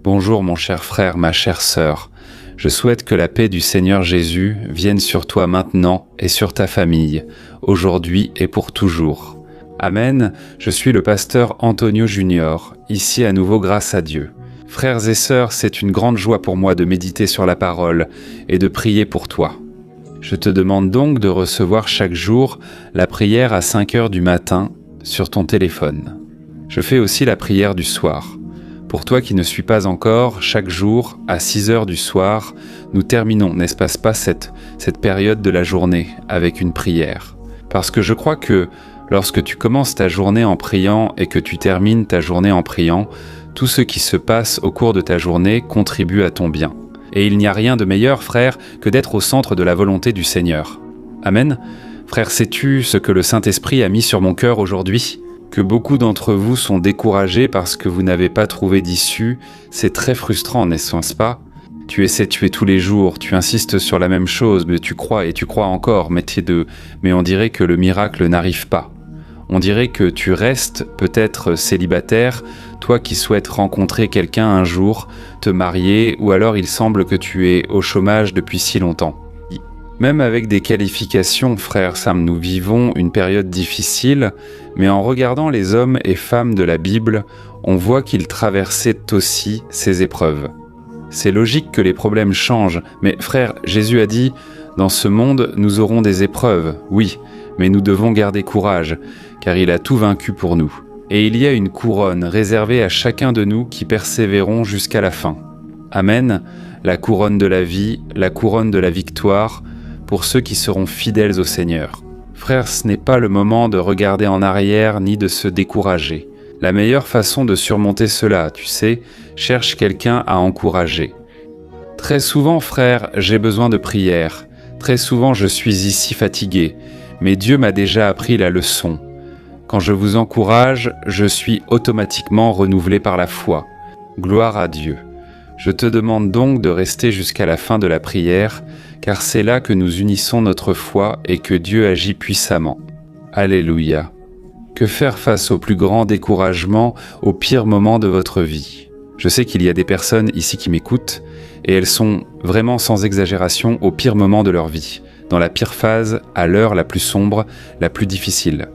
Bonjour mon cher frère, ma chère sœur. Je souhaite que la paix du Seigneur Jésus vienne sur toi maintenant et sur ta famille, aujourd'hui et pour toujours. Amen, je suis le pasteur Antonio Junior, ici à nouveau grâce à Dieu. Frères et sœurs, c'est une grande joie pour moi de méditer sur la parole et de prier pour toi. Je te demande donc de recevoir chaque jour la prière à 5 heures du matin sur ton téléphone. Je fais aussi la prière du soir. Pour toi qui ne suis pas encore, chaque jour, à 6 heures du soir, nous terminons, n'est-ce pas, cette période de la journée avec une prière. Parce que je crois que lorsque tu commences ta journée en priant et que tu termines ta journée en priant, tout ce qui se passe au cours de ta journée contribue à ton bien. Et il n'y a rien de meilleur, frère, que d'être au centre de la volonté du Seigneur. Amen. Frère, sais-tu ce que le Saint-Esprit a mis sur mon cœur aujourd'hui ? Que beaucoup d'entre vous sont découragés parce que vous n'avez pas trouvé d'issue, c'est très frustrant, n'est-ce pas ? Tu essaies de tuer tous les jours, tu insistes sur la même chose, mais tu crois et tu crois encore, mais on dirait que le miracle n'arrive pas. On dirait que tu restes peut-être célibataire, toi qui souhaites rencontrer quelqu'un un jour, te marier, ou alors il semble que tu es au chômage depuis si longtemps. Même avec des qualifications, frère Sam, nous vivons une période difficile, mais en regardant les hommes et femmes de la Bible, on voit qu'ils traversaient aussi ces épreuves. C'est logique que les problèmes changent, mais frère, Jésus a dit « Dans ce monde, nous aurons des épreuves, oui, mais nous devons garder courage, car il a tout vaincu pour nous. Et il y a une couronne réservée à chacun de nous qui persévérons jusqu'à la fin. Amen, la couronne de la vie, la couronne de la victoire, pour ceux qui seront fidèles au Seigneur. Frère, ce n'est pas le moment de regarder en arrière ni de se décourager. La meilleure façon de surmonter cela, tu sais, cherche quelqu'un à encourager. Très souvent, frère, j'ai besoin de prière. Très souvent, je suis ici fatigué, mais Dieu m'a déjà appris la leçon. Quand je vous encourage, je suis automatiquement renouvelé par la foi. Gloire à Dieu. Je te demande donc de rester jusqu'à la fin de la prière, car c'est là que nous unissons notre foi et que Dieu agit puissamment. Alléluia. Que faire face au plus grand découragement, au pire moment de votre vie ? Je sais qu'il y a des personnes ici qui m'écoutent, et elles sont vraiment sans exagération au pire moment de leur vie, dans la pire phase, à l'heure la plus sombre, la plus difficile.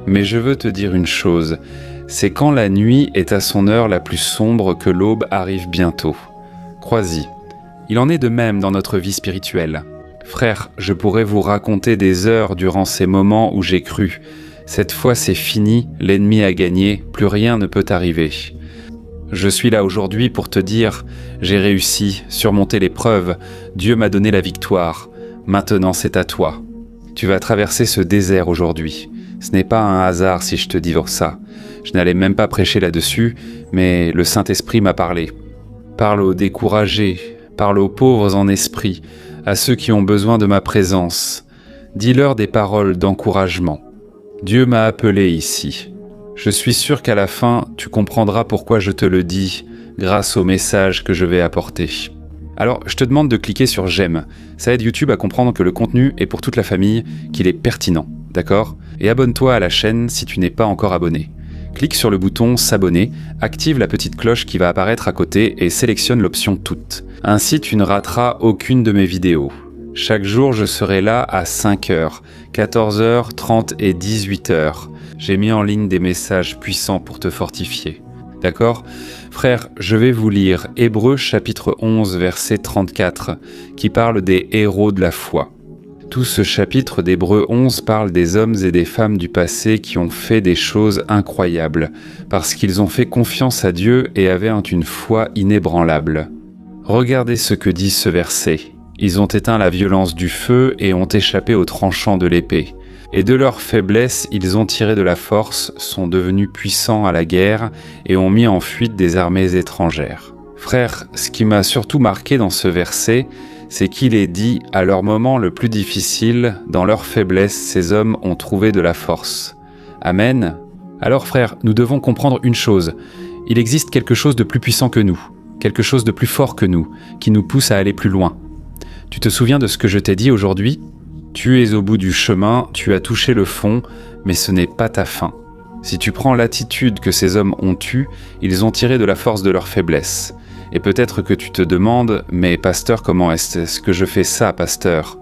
Mais je veux te dire une chose, c'est quand la nuit est à son heure la plus sombre que l'aube arrive bientôt. Crois-y. Il en est de même dans notre vie spirituelle. Frère, je pourrais vous raconter des heures durant ces moments où j'ai cru. Cette fois c'est fini, l'ennemi a gagné, plus rien ne peut arriver. Je suis là aujourd'hui pour te dire, j'ai réussi, surmonté l'épreuve, Dieu m'a donné la victoire. Maintenant c'est à toi. Tu vas traverser ce désert aujourd'hui. Ce n'est pas un hasard si je te dis ça. Je n'allais même pas prêcher là-dessus, mais le Saint-Esprit m'a parlé. Parle aux découragés, parle aux pauvres en esprit, à ceux qui ont besoin de ma présence. Dis-leur des paroles d'encouragement. Dieu m'a appelé ici. Je suis sûr qu'à la fin, tu comprendras pourquoi je te le dis, grâce au message que je vais apporter. Alors, je te demande de cliquer sur « J'aime ». Ça aide YouTube à comprendre que le contenu est pour toute la famille, qu'il est pertinent, d'accord ? Et abonne-toi à la chaîne si tu n'es pas encore abonné. Clique sur le bouton « S'abonner », active la petite cloche qui va apparaître à côté et sélectionne l'option « Toutes ». Ainsi, tu ne rateras aucune de mes vidéos. Chaque jour, je serai là à 5h, 14h, 30 et 18h. J'ai mis en ligne des messages puissants pour te fortifier. D'accord ? Frère, je vais vous lire Hébreux chapitre 11, verset 34, qui parle des héros de la foi. Tout ce chapitre d'Hébreux 11 parle des hommes et des femmes du passé qui ont fait des choses incroyables, parce qu'ils ont fait confiance à Dieu et avaient une foi inébranlable. Regardez ce que dit ce verset. Ils ont éteint la violence du feu et ont échappé au tranchant de l'épée. Et de leur faiblesse, ils ont tiré de la force, sont devenus puissants à la guerre et ont mis en fuite des armées étrangères. Frère, ce qui m'a surtout marqué dans ce verset, c'est qu'il est dit, à leur moment le plus difficile, dans leur faiblesse, ces hommes ont trouvé de la force. Amen. Alors frère, nous devons comprendre une chose. Il existe quelque chose de plus puissant que nous, quelque chose de plus fort que nous, qui nous pousse à aller plus loin. Tu te souviens de ce que je t'ai dit aujourd'hui ? Tu es au bout du chemin, tu as touché le fond, mais ce n'est pas ta fin. Si tu prends l'attitude que ces hommes ont eue, ils ont tiré de la force de leur faiblesse. Et peut-être que tu te demandes « Mais pasteur, comment est-ce que je fais ça, pasteur ?»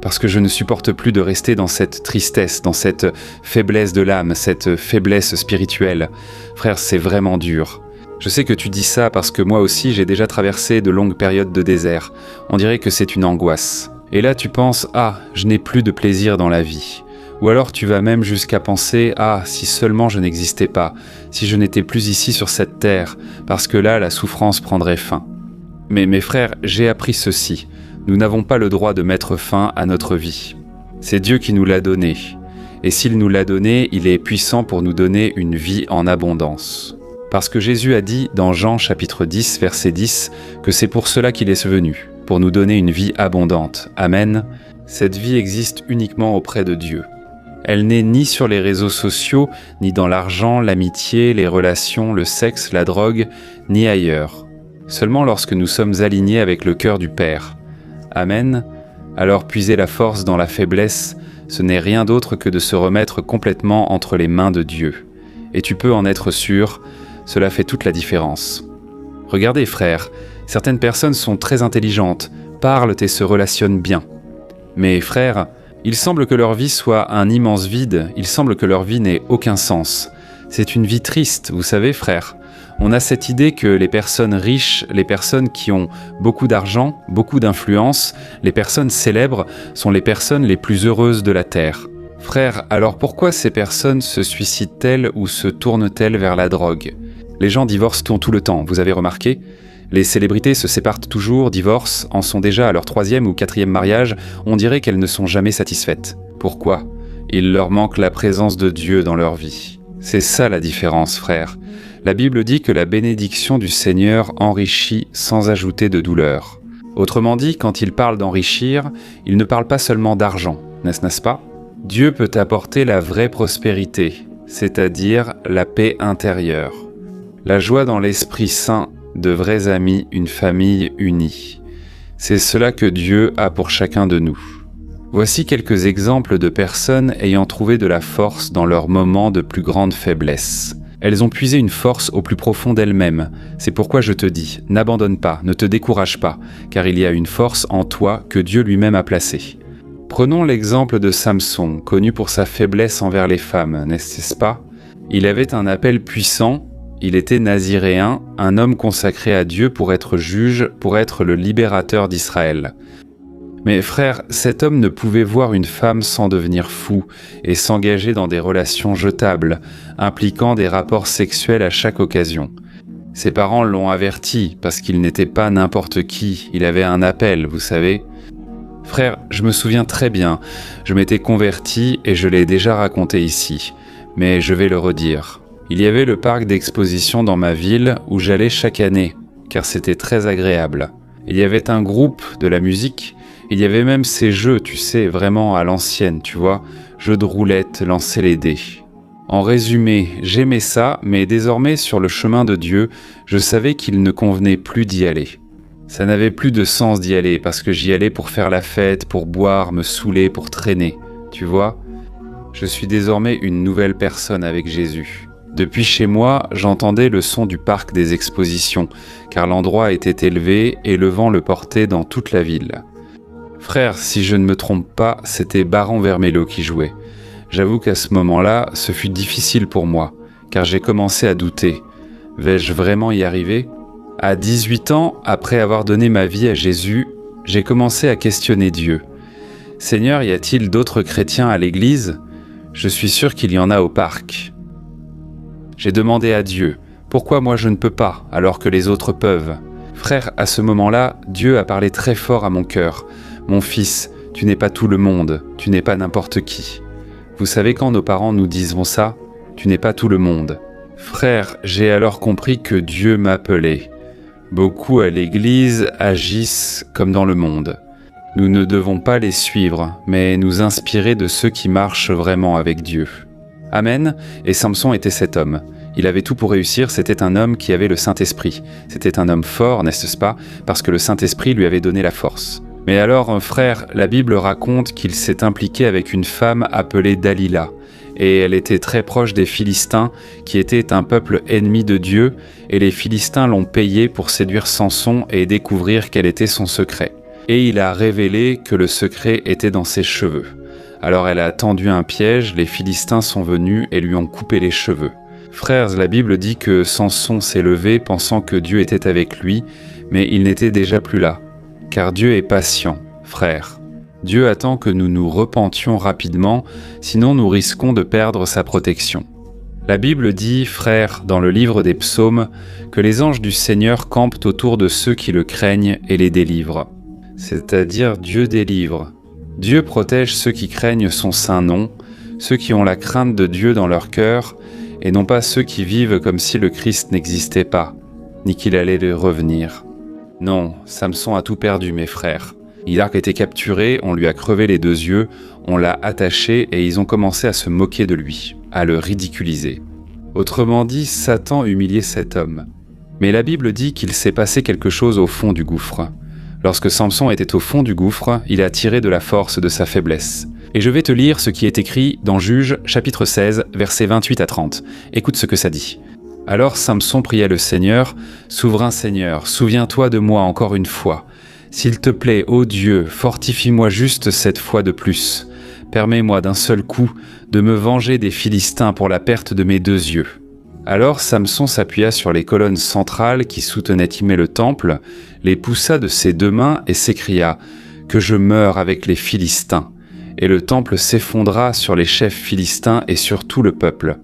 Parce que je ne supporte plus de rester dans cette tristesse, dans cette faiblesse de l'âme, cette faiblesse spirituelle. Frère, c'est vraiment dur. Je sais que tu dis ça parce que moi aussi j'ai déjà traversé de longues périodes de désert. On dirait que c'est une angoisse. Et là tu penses « Ah, je n'ai plus de plaisir dans la vie ». Ou alors tu vas même jusqu'à penser « Ah, si seulement je n'existais pas, si je n'étais plus ici sur cette terre, parce que là la souffrance prendrait fin ». Mais mes frères, j'ai appris ceci. Nous n'avons pas le droit de mettre fin à notre vie. C'est Dieu qui nous l'a donné. Et s'il nous l'a donné, il est puissant pour nous donner une vie en abondance. Parce que Jésus a dit dans Jean chapitre 10, verset 10, que c'est pour cela qu'il est venu, pour nous donner une vie abondante. Amen. Cette vie existe uniquement auprès de Dieu. Elle n'est ni sur les réseaux sociaux, ni dans l'argent, l'amitié, les relations, le sexe, la drogue, ni ailleurs. Seulement lorsque nous sommes alignés avec le cœur du Père. Amen. Alors puiser la force dans la faiblesse, ce n'est rien d'autre que de se remettre complètement entre les mains de Dieu. Et tu peux en être sûr, cela fait toute la différence. Regardez frères, certaines personnes sont très intelligentes, parlent et se relationnent bien. Mais frères, il semble que leur vie soit un immense vide, il semble que leur vie n'ait aucun sens. C'est une vie triste, vous savez frères. On a cette idée que les personnes riches, les personnes qui ont beaucoup d'argent, beaucoup d'influence, les personnes célèbres sont les personnes les plus heureuses de la terre. Frères, alors pourquoi ces personnes se suicident-elles ou se tournent-elles vers la drogue ? Les gens divorcent tout le temps, vous avez remarqué ? Les célébrités se séparent toujours, divorcent, en sont déjà à leur 3e ou 4e mariage, on dirait qu'elles ne sont jamais satisfaites. Pourquoi ? Il leur manque la présence de Dieu dans leur vie. C'est ça la différence, frères. La Bible dit que la bénédiction du Seigneur enrichit sans ajouter de douleur. Autrement dit, quand il parle d'enrichir, il ne parle pas seulement d'argent, n'est-ce pas ? Dieu peut apporter la vraie prospérité, c'est-à-dire la paix intérieure. La joie dans l'Esprit Saint, de vrais amis, une famille unie. C'est cela que Dieu a pour chacun de nous. Voici quelques exemples de personnes ayant trouvé de la force dans leurs moments de plus grande faiblesse. Elles ont puisé une force au plus profond d'elles-mêmes. C'est pourquoi je te dis, n'abandonne pas, ne te décourage pas, car il y a une force en toi que Dieu lui-même a placée. Prenons l'exemple de Samson, connu pour sa faiblesse envers les femmes, n'est-ce pas ? Il avait un appel puissant, il était naziréen, un homme consacré à Dieu pour être juge, pour être le libérateur d'Israël. Mais frère, cet homme ne pouvait voir une femme sans devenir fou et s'engager dans des relations jetables, impliquant des rapports sexuels à chaque occasion. Ses parents l'ont averti parce qu'il n'était pas n'importe qui, il avait un appel, vous savez. Frère, je me souviens très bien, je m'étais converti et je l'ai déjà raconté ici, mais je vais le redire. Il y avait le parc d'exposition dans ma ville où j'allais chaque année, car c'était très agréable. Il y avait un groupe, de la musique, il y avait même ces jeux, tu sais, vraiment à l'ancienne, tu vois, jeux de roulettes, lancer les dés. En résumé, j'aimais ça, mais désormais sur le chemin de Dieu, je savais qu'il ne convenait plus d'y aller. Ça n'avait plus de sens d'y aller, parce que j'y allais pour faire la fête, pour boire, me saouler, pour traîner, tu vois. Je suis désormais une nouvelle personne avec Jésus. Depuis chez moi, j'entendais le son du parc des expositions, car l'endroit était élevé et le vent le portait dans toute la ville. Frère, si je ne me trompe pas, c'était Baron Vermelho qui jouait. J'avoue qu'à ce moment-là, ce fut difficile pour moi, car j'ai commencé à douter. Vais-je vraiment y arriver ? À 18 ans, après avoir donné ma vie à Jésus, j'ai commencé à questionner Dieu. Seigneur, y a-t-il d'autres chrétiens à l'église ? Je suis sûr qu'il y en a au parc. J'ai demandé à Dieu, pourquoi moi je ne peux pas, alors que les autres peuvent ? Frère, à ce moment-là, Dieu a parlé très fort à mon cœur. Mon fils, tu n'es pas tout le monde, tu n'es pas n'importe qui. Vous savez quand nos parents nous disent ça ? Tu n'es pas tout le monde. Frère, j'ai alors compris que Dieu m'appelait. Beaucoup à l'église agissent comme dans le monde. Nous ne devons pas les suivre, mais nous inspirer de ceux qui marchent vraiment avec Dieu. Amen. Et Samson était cet homme. Il avait tout pour réussir, c'était un homme qui avait le Saint-Esprit. C'était un homme fort, n'est-ce pas ? Parce que le Saint-Esprit lui avait donné la force. Mais alors, frère, la Bible raconte qu'il s'est impliqué avec une femme appelée Dalila. et elle était très proche des Philistins, qui étaient un peuple ennemi de Dieu, et les Philistins l'ont payé pour séduire Samson et découvrir quel était son secret. Et il a révélé que le secret était dans ses cheveux. Alors elle a tendu un piège, les Philistins sont venus et lui ont coupé les cheveux. Frères, la Bible dit que Samson s'est levé pensant que Dieu était avec lui, mais il n'était déjà plus là. Car Dieu est patient, frères. Dieu attend que nous nous repentions rapidement, sinon nous risquons de perdre sa protection. La Bible dit, frères, dans le livre des psaumes, que les anges du Seigneur campent autour de ceux qui le craignent et les délivrent. C'est-à-dire Dieu délivre. Dieu protège ceux qui craignent son saint nom, ceux qui ont la crainte de Dieu dans leur cœur, et non pas ceux qui vivent comme si le Christ n'existait pas, ni qu'il allait revenir. Non, Samson a tout perdu, mes frères. Il a été capturé, on lui a crevé les 2 yeux, on l'a attaché et ils ont commencé à se moquer de lui, à le ridiculiser. Autrement dit, Satan humiliait cet homme. Mais la Bible dit qu'il s'est passé quelque chose au fond du gouffre. Lorsque Samson était au fond du gouffre, il a tiré de la force de sa faiblesse. Et je vais te lire ce qui est écrit dans Juges, chapitre 16, versets 28 à 30. Écoute ce que ça dit. « Alors Samson pria le Seigneur, « Souverain Seigneur, souviens-toi de moi encore une fois. S'il te plaît, ô Dieu, fortifie-moi juste cette fois de plus. Permets-moi d'un seul coup de me venger des Philistins pour la perte de mes 2 yeux. » Alors Samson s'appuya sur les colonnes centrales qui soutenaient le temple, les poussa de ses 2 mains et s'écria « Que je meure avec les Philistins !» Et le temple s'effondra sur les chefs philistins et sur tout le peuple.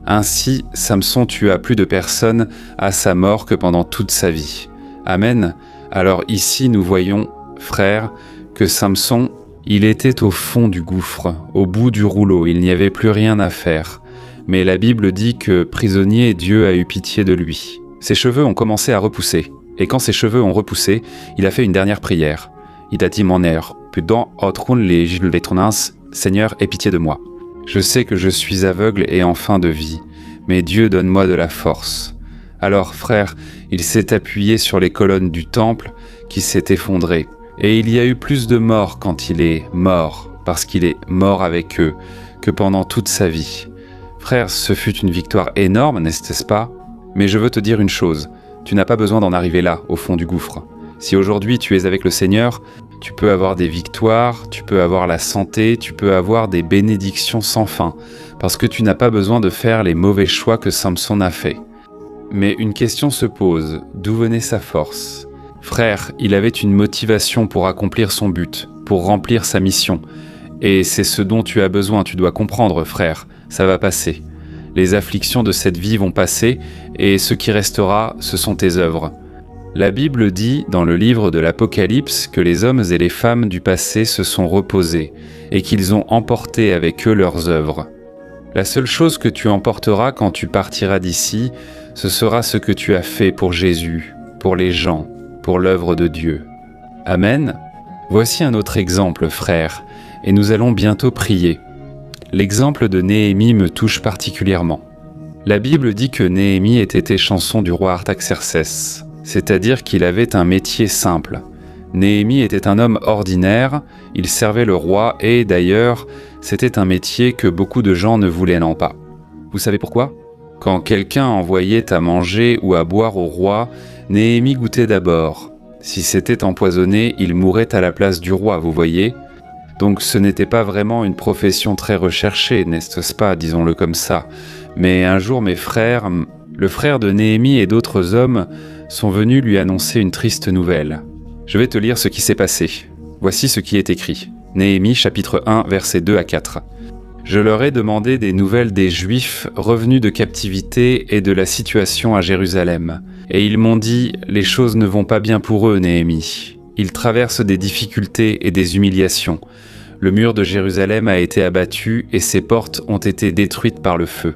Ainsi, Samson tua plus de personnes à sa mort que pendant toute sa vie. Amen. Alors ici nous voyons, frères, que Samson, il était au fond du gouffre, au bout du rouleau, il n'y avait plus rien à faire. Mais la Bible dit que, prisonnier, Dieu a eu pitié de lui. Ses cheveux ont commencé à repousser, et quand ses cheveux ont repoussé, il a fait une dernière prière. Il a dit mon air, Pudan otrun les gilvetronas, Seigneur, aie pitié de moi. Je sais que je suis aveugle et en fin de vie, mais Dieu donne-moi de la force. Alors, frère, il s'est appuyé sur les colonnes du temple qui s'est effondré. Et il y a eu plus de morts quand il est mort, parce qu'il est mort avec eux, que pendant toute sa vie. Frère, ce fut une victoire énorme, n'est-ce pas? Mais je veux te dire une chose, tu n'as pas besoin d'en arriver là, au fond du gouffre. Si aujourd'hui tu es avec le Seigneur, tu peux avoir des victoires, tu peux avoir la santé, tu peux avoir des bénédictions sans fin, parce que tu n'as pas besoin de faire les mauvais choix que Samson a fait. Mais une question se pose, d'où venait sa force? Frère, il avait une motivation pour accomplir son but, pour remplir sa mission. Et c'est ce dont tu as besoin, tu dois comprendre, frère, ça va passer. Les afflictions de cette vie vont passer, et ce qui restera, ce sont tes œuvres. La Bible dit, dans le livre de l'Apocalypse, que les hommes et les femmes du passé se sont reposés, et qu'ils ont emporté avec eux leurs œuvres. La seule chose que tu emporteras quand tu partiras d'ici, ce sera ce que tu as fait pour Jésus, pour les gens, pour l'œuvre de Dieu. Amen. Voici un autre exemple, frère, et nous allons bientôt prier. L'exemple de Néhémie me touche particulièrement. La Bible dit que Néhémie était échanson du roi Artaxerxès, c'est-à-dire qu'il avait un métier simple. Néhémie était un homme ordinaire, il servait le roi et, d'ailleurs, c'était un métier que beaucoup de gens ne voulaient pas. Vous savez pourquoi ? Quand quelqu'un envoyait à manger ou à boire au roi, Néhémie goûtait d'abord. Si c'était empoisonné, il mourait à la place du roi, vous voyez ? Donc ce n'était pas vraiment une profession très recherchée, n'est-ce pas, disons-le comme ça. Mais un jour, mes frères, le frère de Néhémie et d'autres hommes sont venus lui annoncer une triste nouvelle. Je vais te lire ce qui s'est passé. Voici ce qui est écrit. Néhémie, chapitre 1, versets 2 à 4. « Je leur ai demandé des nouvelles des Juifs revenus de captivité et de la situation à Jérusalem. Et ils m'ont dit, les choses ne vont pas bien pour eux, Néhémie. Ils traversent des difficultés et des humiliations. Le mur de Jérusalem a été abattu et ses portes ont été détruites par le feu.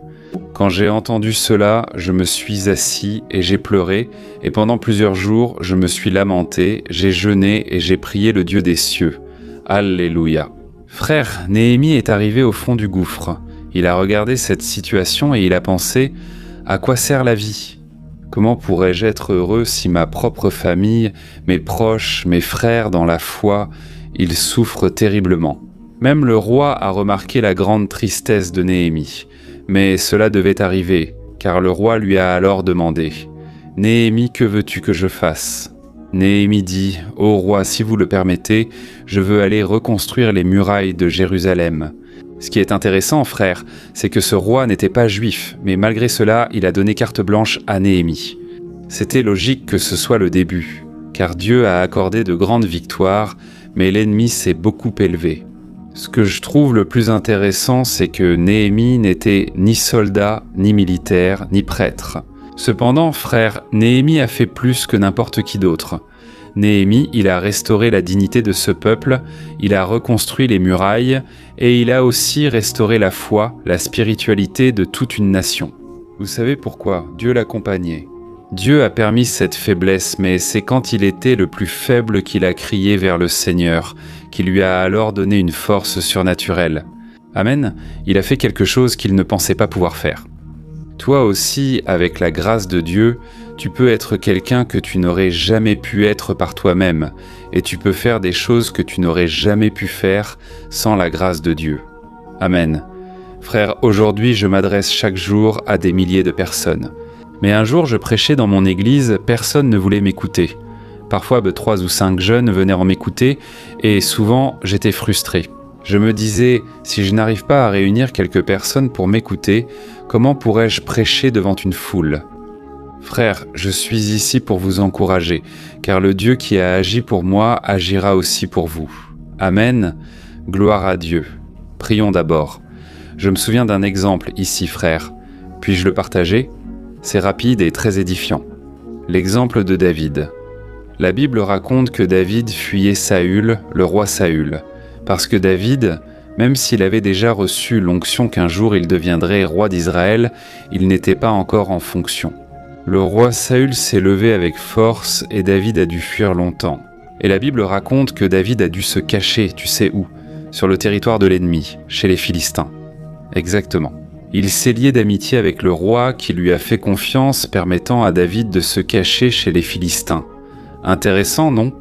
Quand j'ai entendu cela, je me suis assis et j'ai pleuré, et pendant plusieurs jours, je me suis lamenté, j'ai jeûné et j'ai prié le Dieu des cieux. Alléluia. Frère, Néhémie est arrivé au fond du gouffre. Il a regardé cette situation et il a pensé « À quoi sert la vie ? Comment pourrais-je être heureux si ma propre famille, mes proches, mes frères dans la foi, ils souffrent terriblement ?» Même le roi a remarqué la grande tristesse de Néhémie. Mais cela devait arriver, car le roi lui a alors demandé « Néhémie, que veux-tu que je fasse ?» Néhémie dit « Ô roi, si vous le permettez, je veux aller reconstruire les murailles de Jérusalem. » Ce qui est intéressant, frère, c'est que ce roi n'était pas juif, mais malgré cela, il a donné carte blanche à Néhémie. C'était logique que ce soit le début, car Dieu a accordé de grandes victoires, mais l'ennemi s'est beaucoup élevé. Ce que je trouve le plus intéressant, c'est que Néhémie n'était ni soldat, ni militaire, ni prêtre. Cependant, frère, Néhémie a fait plus que n'importe qui d'autre. Néhémie, il a restauré la dignité de ce peuple, il a reconstruit les murailles, et il a aussi restauré la foi, la spiritualité de toute une nation. Vous savez pourquoi? Dieu l'accompagnait. Dieu a permis cette faiblesse, mais c'est quand il était le plus faible qu'il a crié vers le Seigneur, qui lui a alors donné une force surnaturelle. Amen, il a fait quelque chose qu'il ne pensait pas pouvoir faire. Toi aussi, avec la grâce de Dieu, tu peux être quelqu'un que tu n'aurais jamais pu être par toi-même, et tu peux faire des choses que tu n'aurais jamais pu faire sans la grâce de Dieu. Amen. Frère, aujourd'hui je m'adresse chaque jour à des milliers de personnes. Mais un jour je prêchais dans mon église, personne ne voulait m'écouter. Parfois 3 ou 5 jeunes venaient en m'écouter, et souvent j'étais frustré. Je me disais, si je n'arrive pas à réunir quelques personnes pour m'écouter, comment pourrais-je prêcher devant une foule? Frère, je suis ici pour vous encourager, car le Dieu qui a agi pour moi agira aussi pour vous. Amen. Gloire à Dieu. Prions d'abord. Je me souviens d'un exemple ici, frère. Puis-je le partager? C'est rapide et très édifiant. L'exemple de David. La Bible raconte que David fuyait Saül, le roi Saül, parce que David, même s'il avait déjà reçu l'onction qu'un jour il deviendrait roi d'Israël, il n'était pas encore en fonction. Le roi Saül s'est levé avec force et David a dû fuir longtemps. Et la Bible raconte que David a dû se cacher, tu sais où? Sur le territoire de l'ennemi, chez les Philistins. Exactement. Il s'est lié d'amitié avec le roi qui lui a fait confiance, permettant à David de se cacher chez les Philistins. Intéressant, non?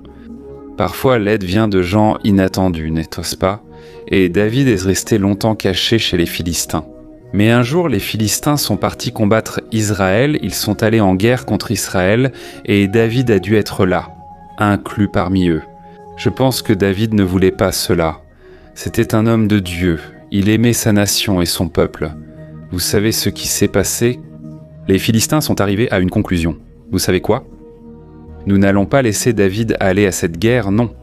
Parfois l'aide vient de gens inattendus, n'est-ce pas? Et David est resté longtemps caché chez les Philistins. Mais un jour, les Philistins sont partis combattre Israël, ils sont allés en guerre contre Israël, et David a dû être là, inclus parmi eux. Je pense que David ne voulait pas cela. C'était un homme de Dieu, il aimait sa nation et son peuple. Vous savez ce qui s'est passé? Les Philistins sont arrivés à une conclusion. Vous savez quoi? Nous n'allons pas laisser David aller à cette guerre, non.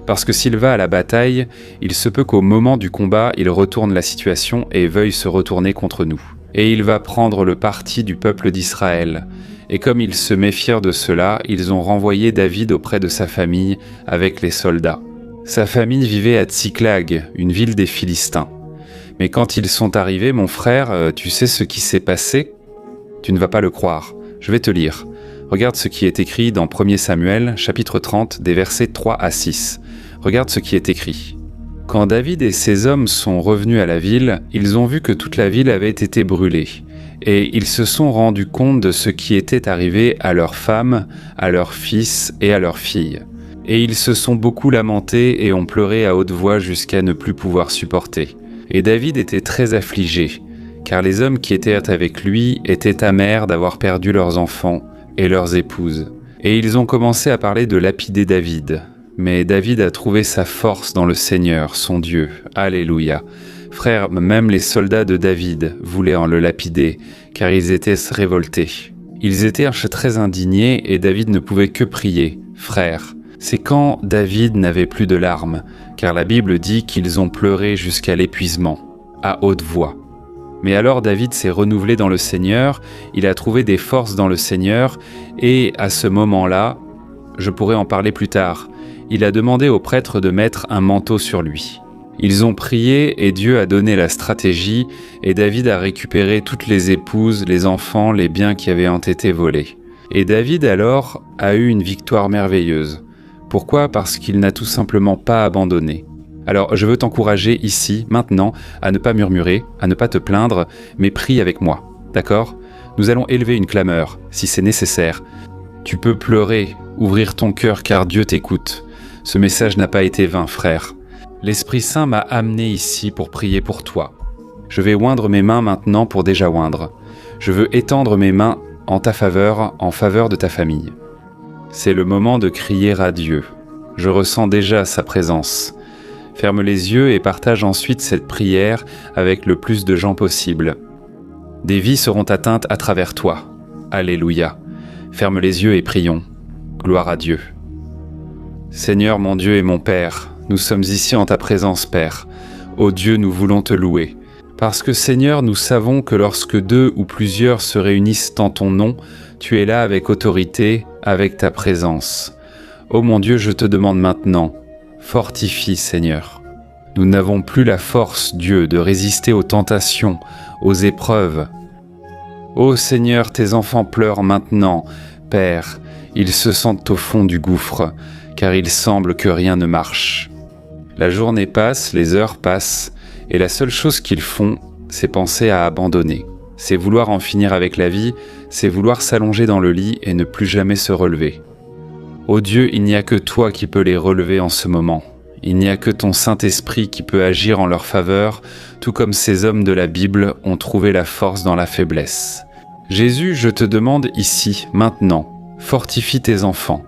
Parce que s'il va à la bataille, il se peut qu'au moment du combat, il retourne la situation et veuille se retourner contre nous. Et il va prendre le parti du peuple d'Israël. Et comme ils se méfièrent de cela, ils ont renvoyé David auprès de sa famille avec les soldats. Sa famille vivait à Tsiklag, une ville des Philistins. Mais quand ils sont arrivés, mon frère, tu sais ce qui s'est passé? Tu ne vas pas le croire. Je vais te lire. Regarde ce qui est écrit dans 1 Samuel, chapitre 30, des versets 3 à 6. Regarde ce qui est écrit. Quand David et ses hommes sont revenus à la ville, ils ont vu que toute la ville avait été brûlée. Et ils se sont rendus compte de ce qui était arrivé à leurs femmes, à leurs fils et à leurs filles. Et ils se sont beaucoup lamentés et ont pleuré à haute voix jusqu'à ne plus pouvoir supporter. Et David était très affligé, car les hommes qui étaient avec lui étaient amers d'avoir perdu leurs enfants et leurs épouses. Et ils ont commencé à parler de lapider David. Mais David a trouvé sa force dans le Seigneur, son Dieu. Alléluia. Frère, même les soldats de David voulaient en le lapider, car ils étaient révoltés. Ils étaient très indignés et David ne pouvait que prier. Frère, c'est quand David n'avait plus de larmes, car la Bible dit qu'ils ont pleuré jusqu'à l'épuisement, à haute voix. Mais alors David s'est renouvelé dans le Seigneur, il a trouvé des forces dans le Seigneur, et à ce moment-là, je pourrais en parler plus tard, il a demandé au prêtre de mettre un manteau sur lui. Ils ont prié et Dieu a donné la stratégie, et David a récupéré toutes les épouses, les enfants, les biens qui avaient été volés. Et David alors a eu une victoire merveilleuse. Pourquoi? Parce qu'il n'a tout simplement pas abandonné. Alors, je veux t'encourager ici, maintenant, à ne pas murmurer, à ne pas te plaindre, mais prie avec moi, d'accord? Nous allons élever une clameur, si c'est nécessaire. Tu peux pleurer, ouvrir ton cœur car Dieu t'écoute. Ce message n'a pas été vain, frère. L'Esprit Saint m'a amené ici pour prier pour toi. Je vais oindre mes mains maintenant pour déjà oindre. Je veux étendre mes mains en ta faveur, en faveur de ta famille. C'est le moment de crier à Dieu. Je ressens déjà sa présence. Ferme les yeux et partage ensuite cette prière avec le plus de gens possible. Des vies seront atteintes à travers toi. Alléluia. Ferme les yeux et prions. Gloire à Dieu. Seigneur mon Dieu et mon Père, nous sommes ici en ta présence, Père. Ô Dieu, nous voulons te louer. Parce que Seigneur, nous savons que lorsque 2 ou plusieurs se réunissent en ton nom, tu es là avec autorité, avec ta présence. Ô mon Dieu, je te demande maintenant, fortifie Seigneur. Nous n'avons plus la force, Dieu, de résister aux tentations, aux épreuves. Ô Seigneur, tes enfants pleurent maintenant, Père, ils se sentent au fond du gouffre, car il semble que rien ne marche. La journée passe, les heures passent, et la seule chose qu'ils font, c'est penser à abandonner. C'est vouloir en finir avec la vie, c'est vouloir s'allonger dans le lit et ne plus jamais se relever. Ô Dieu, il n'y a que toi qui peux les relever en ce moment. Il n'y a que ton Saint-Esprit qui peut agir en leur faveur, tout comme ces hommes de la Bible ont trouvé la force dans la faiblesse. Jésus, je te demande ici, maintenant, fortifie tes enfants.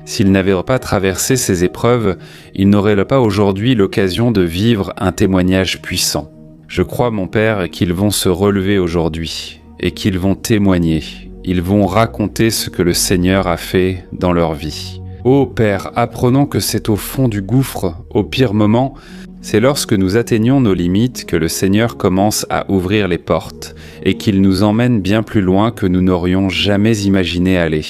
S'ils n'avaient pas traversé ces épreuves, ils n'auraient pas aujourd'hui l'occasion de vivre un témoignage puissant. Je crois, mon Père, qu'ils vont se relever aujourd'hui et qu'ils vont témoigner. Ils vont raconter ce que le Seigneur a fait dans leur vie. Ô Père, apprenons que c'est au fond du gouffre, au pire moment, c'est lorsque nous atteignons nos limites que le Seigneur commence à ouvrir les portes et qu'il nous emmène bien plus loin que nous n'aurions jamais imaginé aller.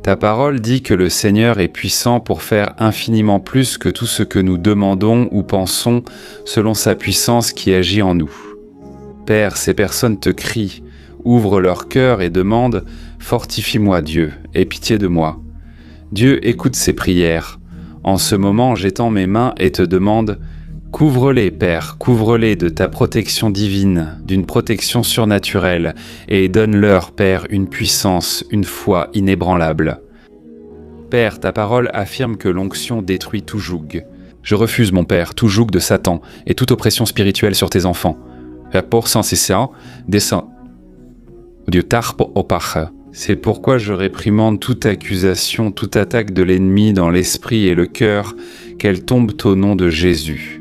Ta parole dit que le Seigneur est puissant pour faire infiniment plus que tout ce que nous demandons ou pensons selon sa puissance qui agit en nous. Père, ces personnes te crient, ouvrent leur cœur et demandent « Fortifie-moi Dieu, aie pitié de moi ». Dieu écoute ces prières. En ce moment, j'étends mes mains et te demande « Couvre-les, Père, couvre-les de ta protection divine, d'une protection surnaturelle, et donne-leur, Père, une puissance, une foi inébranlable. » Père, ta parole affirme que l'onction détruit tout joug. Je refuse, mon Père, tout joug de Satan et toute oppression spirituelle sur tes enfants. C'est pourquoi je réprimande toute accusation, toute attaque de l'ennemi dans l'esprit et le cœur, qu'elle tombe au nom de Jésus.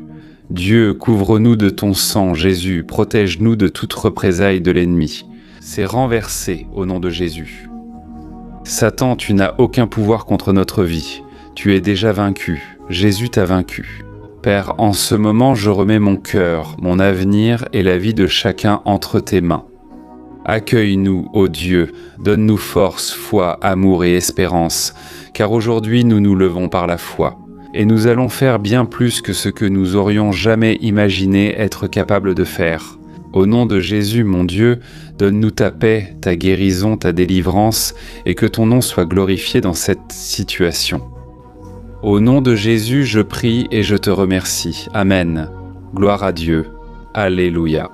Dieu, couvre-nous de ton sang, Jésus, protège-nous de toute représaille de l'ennemi. C'est renversé au nom de Jésus. Satan, tu n'as aucun pouvoir contre notre vie. Tu es déjà vaincu. Jésus t'a vaincu. Père, en ce moment, je remets mon cœur, mon avenir et la vie de chacun entre tes mains. Accueille-nous, ô Dieu, donne-nous force, foi, amour et espérance, car aujourd'hui nous nous levons par la foi. Et nous allons faire bien plus que ce que nous aurions jamais imaginé être capables de faire. Au nom de Jésus, mon Dieu, donne-nous ta paix, ta guérison, ta délivrance, et que ton nom soit glorifié dans cette situation. Au nom de Jésus, je prie et je te remercie. Amen. Gloire à Dieu. Alléluia.